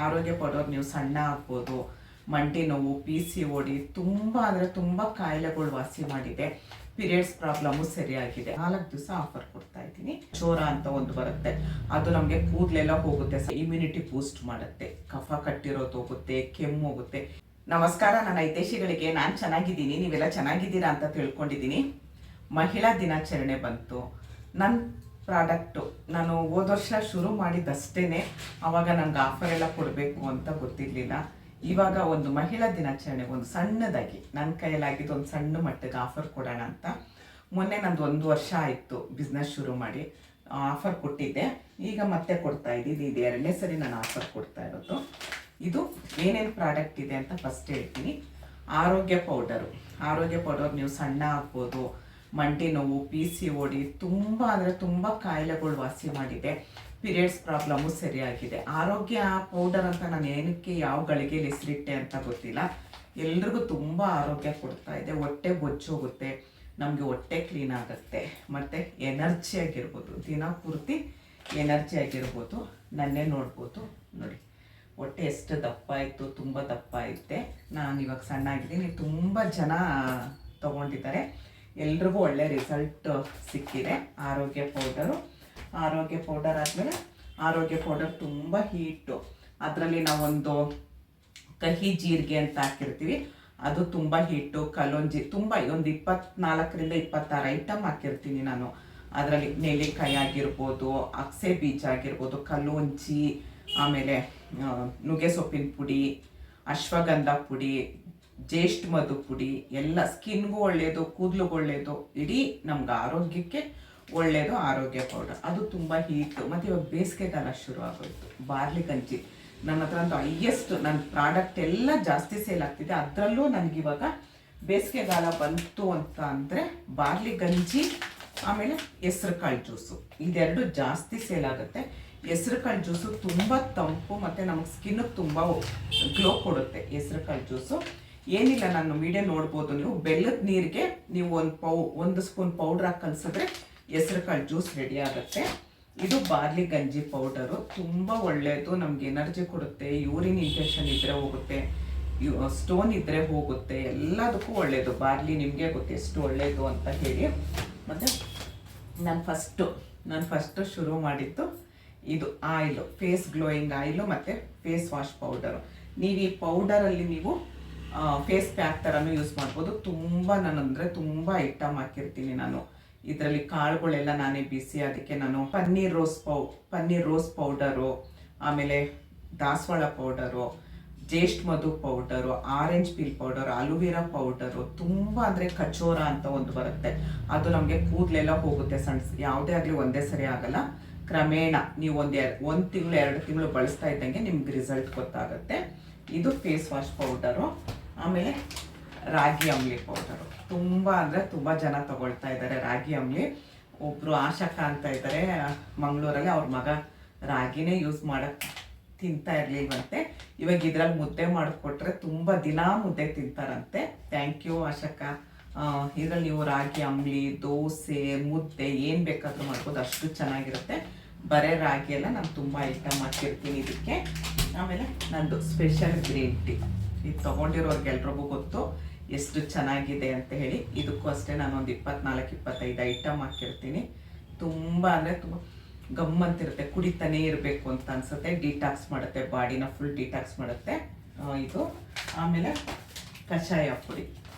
ಆರೋಗ್ಯ ಪಡೋರು ನೀವು ಸಣ್ಣ ಆಗ್ಬೋದು. ಮಂಡಿ ನೋವು, PCOD ತುಂಬ ಅಂದರೆ ತುಂಬ ಕಾಯಿಲೆಗಳು ವಾಸಿ ಮಾಡಿದೆ. ಪೀರಿಯಡ್ಸ್ ಪ್ರಾಬ್ಲಮ್ಮು ಸರಿಯಾಗಿದೆ. 4 ದಿವಸ ಆಫರ್ ಕೊಡ್ತಾ ಇದ್ದೀನಿ. ಚೋರ ಅಂತ ಒಂದು ಬರುತ್ತೆ, ಅದು ನಮಗೆ ಕೂದಲೆಲ್ಲ ಹೋಗುತ್ತೆ, ಇಮ್ಯುನಿಟಿ ಬೂಸ್ಟ್ ಮಾಡುತ್ತೆ, ಕಫ ಕಟ್ಟಿರೋದು ಹೋಗುತ್ತೆ, ಕೆಮ್ಮು ಹೋಗುತ್ತೆ. ನಮಸ್ಕಾರ ನನ್ನ ಹಿತೈಷಿಗಳಿಗೆ, ನಾನು ಚೆನ್ನಾಗಿದ್ದೀನಿ, ನೀವೆಲ್ಲ ಚೆನ್ನಾಗಿದ್ದೀರಾ ಅಂತ ತಿಳ್ಕೊಂಡಿದ್ದೀನಿ. ಮಹಿಳಾ ದಿನಾಚರಣೆ ಬಂತು. ನನ್ನ ಪ್ರಾಡಕ್ಟು ನಾನು ಹೋದ ವರ್ಷ ಶುರು ಮಾಡಿದ್ದಷ್ಟೇ, ಆವಾಗ ನಂಗೆ ಆಫರ್ ಎಲ್ಲ ಕೊಡಬೇಕು ಅಂತ ಗೊತ್ತಿರಲಿಲ್ಲ. ಇವಾಗ ಒಂದು ಮಹಿಳಾ ದಿನಾಚರಣೆ ಒಂದು ಸಣ್ಣದಾಗಿ ನನ್ನ ಕೈಯಲ್ಲಾಗಿದ್ದು ಒಂದು ಸಣ್ಣ ಮಟ್ಟಿಗೆ ಆಫರ್ ಕೊಡೋಣ ಅಂತ. ಮೊನ್ನೆ ನಂದು 1 ವರ್ಷ ಆಯಿತು ಬಿಸ್ನೆಸ್ ಶುರು ಮಾಡಿ, ಆಫರ್ ಕೊಟ್ಟಿದ್ದೆ. ಈಗ ಮತ್ತೆ ಕೊಡ್ತಾ ಇದ್ದೀನಿ. ಇದು 2ನೇ ಸರಿ ನಾನು ಆಫರ್ ಕೊಡ್ತಾ ಇರೋದು. ಇದು ಏನೇನು ಪ್ರಾಡಕ್ಟ್ ಇದೆ ಅಂತ ಫಸ್ಟ್ ಹೇಳ್ತೀನಿ. ಆರೋಗ್ಯ ಪೌಡರ್ ನೀವು ಸಣ್ಣ ಆಗ್ಬೋದು, ಮಂಡಿ ನೋವು, PCOD ತುಂಬ ಅಂದರೆ ತುಂಬ ಕಾಯಿಲೆಗಳು ವಾಸಿ ಮಾಡಿದೆ. ಪೀರಿಯಡ್ಸ್ ಪ್ರಾಬ್ಲಮ್ಮು ಸರಿಯಾಗಿದೆ. ಆರೋಗ್ಯ ಪೌಡರ್ ಅಂತ ನಾನು ಏನಕ್ಕೆ ಯಾವ ಗಳಿಗೆಯಲ್ಲಿ ಹೆಸರಿಟ್ಟೆ ಅಂತ ಗೊತ್ತಿಲ್ಲ. ಎಲ್ರಿಗೂ ತುಂಬ ಆರೋಗ್ಯ ಕೊಡ್ತಾ ಇದೆ. ಹೊಟ್ಟೆ ಬೊಜ್ಜೋಗುತ್ತೆ, ನಮಗೆ ಹೊಟ್ಟೆ ಕ್ಲೀನ್ ಆಗುತ್ತೆ, ಮತ್ತು ಎನರ್ಜಿ ಆಗಿರ್ಬೋದು, ದಿನ ಪೂರ್ತಿ ಎನರ್ಜಿ ಆಗಿರ್ಬೋದು. ನನ್ನೇ ನೋಡ್ಬೋದು ನೋಡಿ, ಹೊಟ್ಟೆ ಎಷ್ಟು ದಪ್ಪ ಇತ್ತು, ತುಂಬ ದಪ್ಪ ಐತೆ. ನಾನು ಇವಾಗ ಸಣ್ಣ ಆಗಿದ್ದೀನಿ. ತುಂಬ ಜನ ತಗೊಂಡಿದ್ದಾರೆ, ಎಲ್ರಿಗೂ ಒಳ್ಳೆ ರಿಸಲ್ಟ್ ಸಿಕ್ಕಿದೆ. ಆರೋಗ್ಯ ಪೌಡರ್ ಆದಮೇಲೆ ಆರೋಗ್ಯ ಪೌಡರ್ ತುಂಬ ಹೀಟು. ಅದರಲ್ಲಿ ನಾವೊಂದು ಕಹಿ ಜೀರಿಗೆ ಅಂತ ಹಾಕಿರ್ತೀವಿ, ಅದು ತುಂಬ ಹೀಟು. ಕಲೋಂಜಿ ತುಂಬ ಒಂದು 24ರಿಂದ 26 ಐಟಮ್ ಹಾಕಿರ್ತೀನಿ ನಾನು. ಅದರಲ್ಲಿ ನೆಲ್ಲಿಕಾಯಿ ಆಗಿರ್ಬೋದು, ಅಗಸೆ ಬೀಜ ಆಗಿರ್ಬೋದು, ಕಲೋಂಜಿ, ಆಮೇಲೆ ನುಗ್ಗೆ ಸೊಪ್ಪಿನ ಪುಡಿ, ಅಶ್ವಗಂಧ ಪುಡಿ, ಜ್ಯೇಷ್ಠ ಮಧು ಪುಡಿ, ಎಲ್ಲ ಸ್ಕಿನ್ಗೂ ಒಳ್ಳೆಯದು, ಕೂದಲಿಗೂ ಒಳ್ಳೆಯದು, ಇಡೀ ನಮ್ಗೆ ಆರೋಗ್ಯಕ್ಕೆ ಒಳ್ಳೆಯದು ಆರೋಗ್ಯ ಪೌಡರ್. ಅದು ತುಂಬ ಹೀಟು. ಮತ್ತು ಇವಾಗ ಬೇಸಿಗೆಗಾಲ ಶುರು ಆಗೋಯ್ತು. ಬಾರ್ಲಿ ಗಂಜಿ ನನ್ನ ಹತ್ರ ಅಂತೂ ಹೈಯೆಸ್ಟ್ ನನ್ನ ಪ್ರಾಡಕ್ಟ್ ಎಲ್ಲ ಜಾಸ್ತಿ ಸೇಲ್ ಆಗ್ತಿದೆ. ಅದರಲ್ಲೂ ನನಗಿವಾಗ ಬೇಸಿಗೆಗಾಲ ಬಂತು ಅಂತ ಅಂದರೆ ಬಾರ್ಲಿ ಗಂಜಿ, ಆಮೇಲೆ ಹೆಸ್ರು ಕಾಳು ಜ್ಯೂಸು, ಇದೆರಡು ಜಾಸ್ತಿ ಸೇಲ್ ಆಗುತ್ತೆ. ಹೆಸ್ರು ಕಾಳು ಜ್ಯೂಸು ತುಂಬ ತಂಪು ಮತ್ತು ನಮಗೆ ಸ್ಕಿನ್ನಿಗೆ ತುಂಬ ಗ್ಲೋ ಕೊಡುತ್ತೆ. ಹೆಸ್ರು ಕಾಳು ಜ್ಯೂಸು ಏನಿಲ್ಲ, ನಾನು ವಿಡಿಯೋ ನೋಡ್ಬೋದು ನೀವು. ಬೆಲ್ಲದ ನೀರಿಗೆ ನೀವು ಒಂದು ಸ್ಪೂನ್ ಪೌಡ್ರ್ ಹಾಕಿ ಕಲಿಸಿದ್ರೆ ಹೆಸ್ರು ಕಾಳು ಜ್ಯೂಸ್ ರೆಡಿ ಆಗುತ್ತೆ. ಇದು ಬಾರ್ಲಿ ಗಂಜಿ ಪೌಡರು ತುಂಬ ಒಳ್ಳೆಯದು, ನಮ್ಗೆ ಎನರ್ಜಿ ಕೊಡುತ್ತೆ. ಯೂರಿನ್ ಇನ್ಫೆಕ್ಷನ್ ಇದ್ದರೆ ಹೋಗುತ್ತೆ, ಸ್ಟೋನ್ ಇದ್ದರೆ ಹೋಗುತ್ತೆ, ಎಲ್ಲದಕ್ಕೂ ಒಳ್ಳೆಯದು. ಬಾರ್ಲಿ ನಿಮಗೆ ಗೊತ್ತು ಎಷ್ಟು ಒಳ್ಳೆಯದು ಅಂತ ಹೇಳಿ. ಮತ್ತು ನಾನು ಫಸ್ಟು ಶುರು ಮಾಡಿದ್ದು ಇದು ಆಯಿಲು, ಫೇಸ್ ಗ್ಲೋಯಿಂಗ್ ಆಯಿಲು ಮತ್ತು ಫೇಸ್ ವಾಶ್ ಪೌಡರು. ನೀವು ಈ ಪೌಡರಲ್ಲಿ ನೀವು ಫೇಸ್ ಪ್ಯಾಕ್ ಥರನೂ ಯೂಸ್ ಮಾಡ್ಬೋದು. ನಾನಂದರೆ ತುಂಬ ಐಟಮ್ ಹಾಕಿರ್ತೀನಿ ನಾನು. ಇದರಲ್ಲಿ ಕಾಳುಗಳೆಲ್ಲ ನಾನೇ ಬಿಸಿ, ಅದಕ್ಕೆ ನಾನು ಪನ್ನೀರ್ ರೋಸ್ ಪೌಡರು, ಆಮೇಲೆ ದಾಸವಾಳ ಪೌಡರು, ಜ್ಯೇಷ್ಠ ಮಧು powder, orange peel powder, aloe vera powder, ತುಂಬ ಅಂದರೆ ಕಚೋರ ಅಂತ ಒಂದು ಬರುತ್ತೆ, ಅದು ನಮಗೆ ಕೂದಲೆಲ್ಲ ಹೋಗುತ್ತೆ. ಯಾವುದೇ ಆಗಲಿ ಒಂದೇ ಸರಿ ಆಗಲ್ಲ. ಕ್ರಮೇಣ ನೀವು ಒಂದು ತಿಂಗಳು 2 ತಿಂಗಳು ಬಳಸ್ತಾ ಇದ್ದಂಗೆ ನಿಮ್ಗೆ ರಿಸಲ್ಟ್ ಗೊತ್ತಾಗುತ್ತೆ. ಇದು ಫೇಸ್ ವಾಶ್ ಪೌಡರು. ಆಮೇಲೆ ರಾಗಿ ಅಂಬ್ಲಿ ಪೌಡರು ತುಂಬ ಅಂದರೆ ತುಂಬ ಜನ ತಗೊಳ್ತಾ ಇದ್ದಾರೆ. ರಾಗಿ ಅಂಬ್ಲಿ ಒಬ್ಬರು ಆಶಾಕ ಅಂತ ಇದ್ದಾರೆ ಮಂಗಳೂರಲ್ಲಿ, ಅವ್ರ ಮಗ ರಾಗಿನೇ ಯೂಸ್ ಮಾಡೋಕ್ಕೆ ತಿಂತಾ ಇರಲಿಲ್ವಂತೆ. ಇವಾಗ ಇದ್ರಲ್ಲಿ ಮುದ್ದೆ ಮಾಡಿಕೊಟ್ರೆ ತುಂಬ ದಿನ ಮುದ್ದೆ ತಿಂತಾರಂತೆ. Thank you ಆಶಾಕ. ಇದರಲ್ಲಿ ನೀವು ರಾಗಿ ಅಂಬ್ಲಿ, ದೋಸೆ, ಮುದ್ದೆ ಏನು ಬೇಕಾದರೂ ಮಾಡ್ಬೋದು, ಅಷ್ಟು ಚೆನ್ನಾಗಿರುತ್ತೆ. ಬರೀ ರಾಗಿ ಎಲ್ಲ ನಾನು ತುಂಬ ಐಟಮ್ ಹಾಕಿರ್ತೀನಿ ಇದಕ್ಕೆ. ಆಮೇಲೆ ನಂದು ಸ್ಪೆಷಲ್ ಗ್ರೀನ್ ಟೀ, ಇದು ತೊಗೊಂಡಿರೋರ್ಗೆಲ್ರಿಗೂ ಗೊತ್ತು ಎಷ್ಟು ಚೆನ್ನಾಗಿದೆ ಅಂತ ಹೇಳಿ. ಇದಕ್ಕೂ ಅಷ್ಟೇ ನಾನೊಂದು 24-25 ಐಟಮ್ ಹಾಕಿರ್ತೀನಿ. ತುಂಬ ಅಂದರೆ ತುಂಬ ಗಮ್ಮಂತಿರುತ್ತೆ, ಕುಡಿತಾನೇ ಇರಬೇಕು ಅಂತ ಅನಿಸುತ್ತೆ. ಡಿಟಾಕ್ಸ್ ಮಾಡುತ್ತೆ, ಬಾಡಿನ ಫುಲ್ ಡಿಟಾಕ್ಸ್ ಮಾಡುತ್ತೆ ಇದು. ಆಮೇಲೆ ಕಷಾಯ ಪುಡಿ,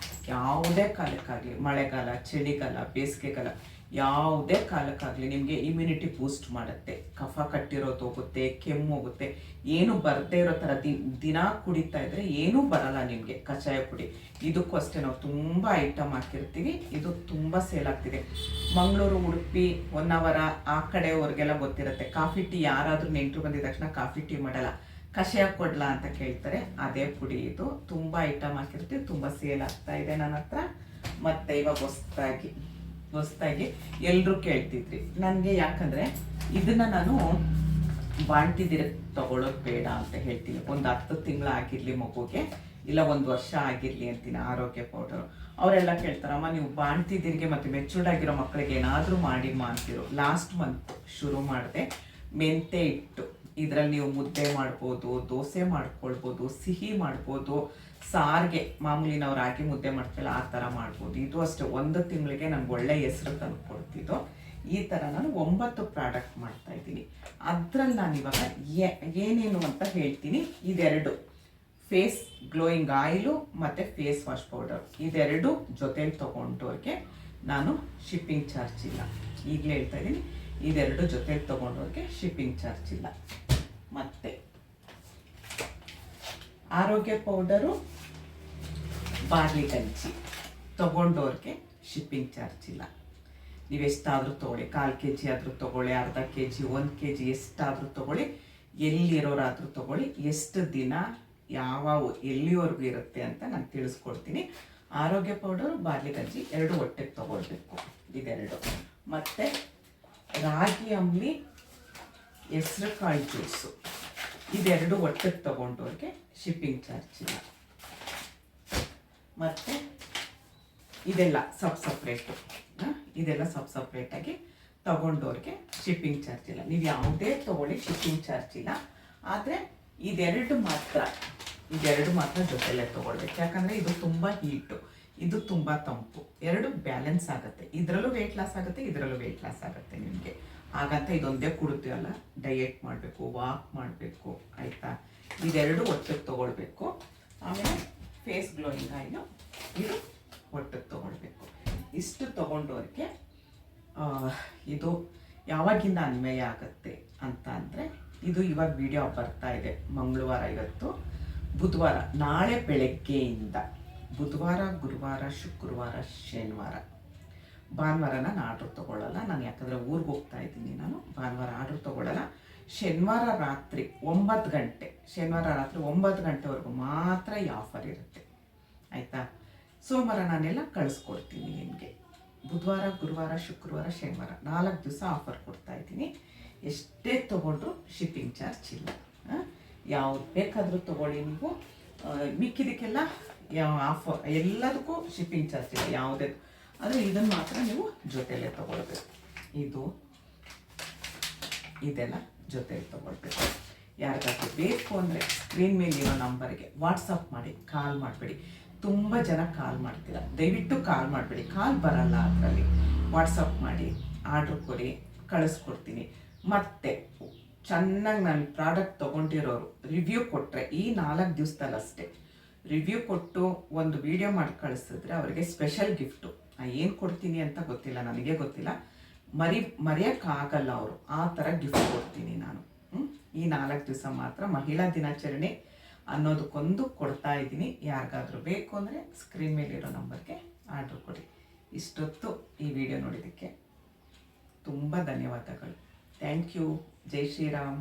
ಯಾವುದೇ ಕಾಲಕ್ಕಾಗಲಿ, ಮಳೆಗಾಲ, ಚಳಿಗಾಲ, ಬೇಸಿಗೆಗಾಲ, ಯಾವುದೇ ಕಾಲಕ್ಕಾಗಲಿ ನಿಮಗೆ ಇಮ್ಯುನಿಟಿ ಬೂಸ್ಟ್ ಮಾಡುತ್ತೆ. ಕಫ ಕಟ್ಟಿರೋದು ಹೋಗುತ್ತೆ, ಕೆಮ್ಮು ಹೋಗುತ್ತೆ. ಏನು ಬರದೇ ಇರೋ ಥರ ದಿನ ಕುಡಿತಾ ಇದ್ರೆ ಏನೂ ಬರಲ್ಲ ನಿಮಗೆ ಕಷಾಯ ಪುಡಿ. ಇದಕ್ಕೂ ಅಷ್ಟೇ ನಾವು ತುಂಬ ಐಟಮ್ ಹಾಕಿರ್ತೀವಿ. ಇದು ತುಂಬ ಸೇಲ್ ಆಗ್ತಿದೆ. ಮಂಗಳೂರು, ಉಡುಪಿ, ಹೊನ್ನಾವರ ಆ ಕಡೆಯವ್ರಿಗೆಲ್ಲ ಗೊತ್ತಿರುತ್ತೆ. ಕಾಫಿ ಟೀ ಯಾರಾದರೂ ನೆಂಟರು ಬಂದಿದ ತಕ್ಷಣ ಕಾಫಿ ಟೀ ಮಾಡಲ್ಲ, ಕಷಾಯ ಕೊಡ್ಲಾ ಅಂತ ಕೇಳ್ತಾರೆ. ಅದೇ ಪುಡಿ ಇದು. ತುಂಬ ಐಟಮ್ ಹಾಕಿರ್ತೀವಿ, ತುಂಬ ಸೇಲ್ ಆಗ್ತಾ ಇದೆ ನನ್ನ ಹತ್ರ. ಮತ್ತು ಇವಾಗ ಹೊಸದಾಗಿ ಎಲ್ಲರೂ ಕೇಳ್ತಿದ್ರಿ ನನಗೆ, ಯಾಕಂದರೆ ಇದನ್ನು ನಾನು ಬಾಣ್ತಿದಿರ ತಗೊಳ್ಳೋದು ಬೇಡ ಅಂತ ಹೇಳ್ತೀನಿ. ಒಂದು 10 ತಿಂಗಳು ಆಗಿರಲಿ ಮಗುಗೆ, ಇಲ್ಲ 1 ವರ್ಷ ಆಗಿರಲಿ ಅಂತೀನಿ ಆರೋಗ್ಯ ಪೌಡರು. ಅವರೆಲ್ಲ ಕೇಳ್ತಾರಮ್ಮ ನೀವು ಬಾಣ್ತಿದಿರಿಗೆ ಮತ್ತು ಮೆಚೂರ್ಡ್ ಆಗಿರೋ ಮಕ್ಕಳಿಗೆ ಏನಾದರೂ ಮಾಡಿ ಅಂತಿರೋ. ಲಾಸ್ಟ್ ಮಂತ್ ಶುರು ಮಾಡಿದೆ ಮೆಂತೆ ಹಿಟ್ಟು. ಇದರಲ್ಲಿ ನೀವು ಮುದ್ದೆ ಮಾಡ್ಬೋದು, ದೋಸೆ ಮಾಡ್ಕೊಳ್ಬೋದು, ಸಿಹಿ ಮಾಡ್ಬೋದು, ಸಾರಿಗೆ ಮಾಮೂಲಿ ನಾವು ರಾಗಿ ಮುದ್ದೆ ಮಾಡ್ತೀವಲ್ಲ ಆ ಥರ ಮಾಡ್ಬೋದು. ಇದು ಅಷ್ಟೇ 1 ತಿಂಗಳಿಗೆ ನನಗೆ ಒಳ್ಳೆ ಹೆಸರು ತಂದು ಕೊಡ್ತಿದ್ದು. ಈ ಥರ ನಾನು 9 ಪ್ರಾಡಕ್ಟ್ ಮಾಡ್ತಾ ಇದ್ದೀನಿ. ಅದ್ರಲ್ಲಿ ನಾನು ಇವಾಗ ಏನೇನು ಅಂತ ಹೇಳ್ತೀನಿ. ಇದೆರಡು ಫೇಸ್ ಗ್ಲೋಯಿಂಗ್ ಆಯಿಲು ಮತ್ತು ಫೇಸ್ ವಾಶ್ ಪೌಡರ್, ಇದೆರಡು ಜೊತೆಲಿ ತೊಗೊಂಡವ್ರಿಗೆ ನಾನು ಶಿಪ್ಪಿಂಗ್ ಚಾರ್ಜ್ ಇಲ್ಲ. ಈಗಲೇ ಹೇಳ್ತಾ ಇದ್ದೀನಿ, ಇದೆರಡು ಜೊತೆಲಿ ತೊಗೊಂಡವ್ರಿಗೆ ಶಿಪ್ಪಿಂಗ್ ಚಾರ್ಜ್ ಇಲ್ಲ. ಮತ್ತು ಆರೋಗ್ಯ ಪೌಡರು, ಬಾರ್ಲಿ ಗಂಜಿ ತೊಗೊಂಡವ್ರಿಗೆ ಶಿಪ್ಪಿಂಗ್ ಚಾರ್ಜ್ ಇಲ್ಲ. ನೀವು ಎಷ್ಟಾದರೂ ತೊಗೊಳ್ಳಿ, 1/4 kg ಆದರೂ ತೊಗೊಳ್ಳಿ, ಅರ್ಧ kg, 1 kg ಎಷ್ಟಾದರೂ ತೊಗೊಳ್ಳಿ, ಎಲ್ಲಿರೋರಾದರೂ ತೊಗೊಳ್ಳಿ, ಎಷ್ಟು ದಿನ ಯಾವ ಎಲ್ಲಿವರೆಗೂ ಇರುತ್ತೆ ಅಂತ ನಾನು ತಿಳಿಸ್ಕೊಡ್ತೀನಿ. ಆರೋಗ್ಯ ಪೌಡರು, ಬಾರ್ಲಿ ಗಂಜಿ ಎರಡು ಹೊಟ್ಟೆಗೆ ತೊಗೊಳ್ಬೇಕು, ಇದೆರಡು. ಮತ್ತು ರಾಗಿ ಅಂಬ್ಲಿ, ಹೆಸ್ರು ಕಾಳು ಜ್ಯೂಸು, ಇದೆರಡು ಹೊಟ್ಟೆಗೆ ತೊಗೊಂಡವ್ರಿಗೆ ಶಿಪ್ಪಿಂಗ್ ಚಾರ್ಜ್ ಇಲ್ಲ. ಮತ್ತು ಇದೆಲ್ಲ ಸಪ್ರೇಟು, ಇದೆಲ್ಲ ಸಪ್ರೇಟಾಗಿ ತೊಗೊಂಡವ್ರಿಗೆ ಶಿಪ್ಪಿಂಗ್ ಚಾರ್ಜ್ ಇಲ್ಲ. ನೀವು ಯಾವುದೇ ತೊಗೊಳ್ಳಿ ಶಿಪ್ಪಿಂಗ್ ಚಾರ್ಜ್ ಇಲ್ಲ. ಆದರೆ ಇದೆರಡು ಮಾತ್ರ ಜೊತೆಲೇ ತೊಗೊಳ್ಬೇಕು. ಯಾಕಂದರೆ ಇದು ತುಂಬ ಹೀಟು, ಇದು ತುಂಬ ತಂಪು, ಎರಡು ಬ್ಯಾಲೆನ್ಸ್ ಆಗುತ್ತೆ. ಇದರಲ್ಲೂ ವೆಯ್ಟ್ ಲಾಸ್ ಆಗುತ್ತೆ, ಇದರಲ್ಲೂ ವೆಯ್ಟ್ ಲಾಸ್ ಆಗುತ್ತೆ ನಿಮಗೆ. ಹಾಗಂತ ಇದೊಂದೇ ಕುಡಿತೀವಲ್ಲ, ಡಯೆಟ್ ಮಾಡಬೇಕು, ವಾಕ್ ಮಾಡಬೇಕು, ಆಯಿತಾ? ಇದೆರಡು ಒಟ್ಟಿಗೆ ತೊಗೊಳ್ಬೇಕು. ಆಮೇಲೆ ಫೇಸ್ ಗ್ಲೋಯಿಂಗ್ ಆಯಿಲು, ಇದು ಒಟ್ಟಿಗೆ ತೊಗೊಳ್ಬೇಕು. ಇಷ್ಟು ತೊಗೊಂಡವ್ರಿಗೆ ಇದು ಯಾವಾಗಿಂದ ಅನ್ವಯ ಆಗುತ್ತೆ ಅಂತ ಅಂದರೆ, ಇದು ಇವಾಗ ವಿಡಿಯೋ ಬರ್ತಾ ಇದೆ ಮಂಗಳವಾರ, ಇವತ್ತು ಬುಧವಾರ. ನಾಳೆ ಬೆಳಗ್ಗೆಯಿಂದ ಬುಧವಾರ, ಗುರುವಾರ, ಶುಕ್ರವಾರ, ಶನಿವಾರ, ಭಾನುವಾರ ನಾನು ಆರ್ಡ್ರ್ ತೊಗೊಳ್ಳಲ್ಲ. ನಾನು ಯಾಕಂದರೆ ಊರಿಗೆ ಹೋಗ್ತಾ ಇದ್ದೀನಿ, ನಾನು ಭಾನುವಾರ ಆರ್ಡ್ರ್ ತೊಗೊಳ್ಳಲ್ಲ. ಶನಿವಾರ ರಾತ್ರಿ 9 ಗಂಟೆ, ಶನಿವಾರ ರಾತ್ರಿ 9 ಗಂಟೆವರೆಗೂ ಮಾತ್ರ ಈ ಆಫರ್ ಇರುತ್ತೆ, ಆಯಿತಾ? ಸೋಮವಾರ ನಾನೆಲ್ಲ ಕಳಿಸ್ಕೊಡ್ತೀನಿ ನಿಮಗೆ. ಬುಧವಾರ, ಗುರುವಾರ, ಶುಕ್ರವಾರ, ಶನಿವಾರ 4 ದಿವಸ ಆಫರ್ ಕೊಡ್ತಾ ಇದ್ದೀನಿ. ಎಷ್ಟೇ ತೊಗೊಂಡ್ರು ಶಿಪ್ಪಿಂಗ್ ಚಾರ್ಜ್ ಇಲ್ಲ. ಯಾವ್ದು ಬೇಕಾದರೂ ತೊಗೊಳ್ಳಿ ನೀವು. ಮಿಕ್ಕಿದಕ್ಕೆಲ್ಲ ಆಫರ್, ಎಲ್ಲದಕ್ಕೂ ಶಿಪ್ಪಿಂಗ್ ಚಾರ್ಜ್ ಇಲ್ಲ ಯಾವುದೇ. ಆದರೆ ಇದನ್ನು ಮಾತ್ರ ನೀವು ಜೊತೆಯಲ್ಲೇ ತೊಗೊಳ್ಬೇಕು. ಇದೆಲ್ಲ ಜೊತೆಲಿ ತೊಗೊಳ್ಬೇಕು. ಯಾರಿಗಾದ್ರೂ ಬೇಕು ಅಂದರೆ ಸ್ಕ್ರೀನ್ ಮೇಲಿರೋ ನಂಬರ್ಗೆ ವಾಟ್ಸಪ್ ಮಾಡಿ, ಕಾಲ್ ಮಾಡಬೇಡಿ. ತುಂಬ ಜನ ಕಾಲ್ ಮಾಡ್ತೀರಾ, ದಯವಿಟ್ಟು ಕಾಲ್ ಮಾಡಬೇಡಿ, ಕಾಲ್ ಬರಲ್ಲ ಅದರಲ್ಲಿ. ವಾಟ್ಸಪ್ ಮಾಡಿ, ಆರ್ಡ್ರ್ ಕೊಡಿ, ಕಳಿಸ್ಕೊಡ್ತೀನಿ. ಮತ್ತು ಚೆನ್ನಾಗಿ ನಾನು ಪ್ರಾಡಕ್ಟ್ ತೊಗೊಂಡಿರೋರು ರಿವ್ಯೂ ಕೊಟ್ಟರೆ, ಈ 4 ದಿವಸದಲ್ಲಷ್ಟೇ ರಿವ್ಯೂ ಕೊಟ್ಟು ಒಂದು ವಿಡಿಯೋ ಮಾಡಿ ಕಳಿಸಿದ್ರೆ ಅವರಿಗೆ ಸ್ಪೆಷಲ್ ಗಿಫ್ಟು. ಏನು ಕೊಡ್ತೀನಿ ಅಂತ ಗೊತ್ತಿಲ್ಲ, ನನಗೆ ಗೊತ್ತಿಲ್ಲ, ಮರೆಯೋಕ್ಕಾಗಲ್ಲ ಅವರು, ಆ ಥರ ಗಿಫ್ಟ್ ಕೊಡ್ತೀನಿ ನಾನು. ಈ 4 ದಿವಸ ಮಾತ್ರ ಮಹಿಳಾ ದಿನಾಚರಣೆ ಅನ್ನೋದಕ್ಕೊಂದು ಕೊಡ್ತಾ ಇದ್ದೀನಿ. ಯಾರಿಗಾದ್ರೂ ಬೇಕು ಅಂದರೆ ಸ್ಕ್ರೀನ್ ಮೇಲಿರೋ ನಂಬರ್ಗೆ ಆರ್ಡ್ರ್ ಕೊಡಿ. ಇಷ್ಟೊತ್ತು ಈ ವಿಡಿಯೋ ನೋಡಿದ್ದಕ್ಕೆ ತುಂಬ ಧನ್ಯವಾದಗಳು. Thank you. ಜೈ ಶ್ರೀರಾಮ್.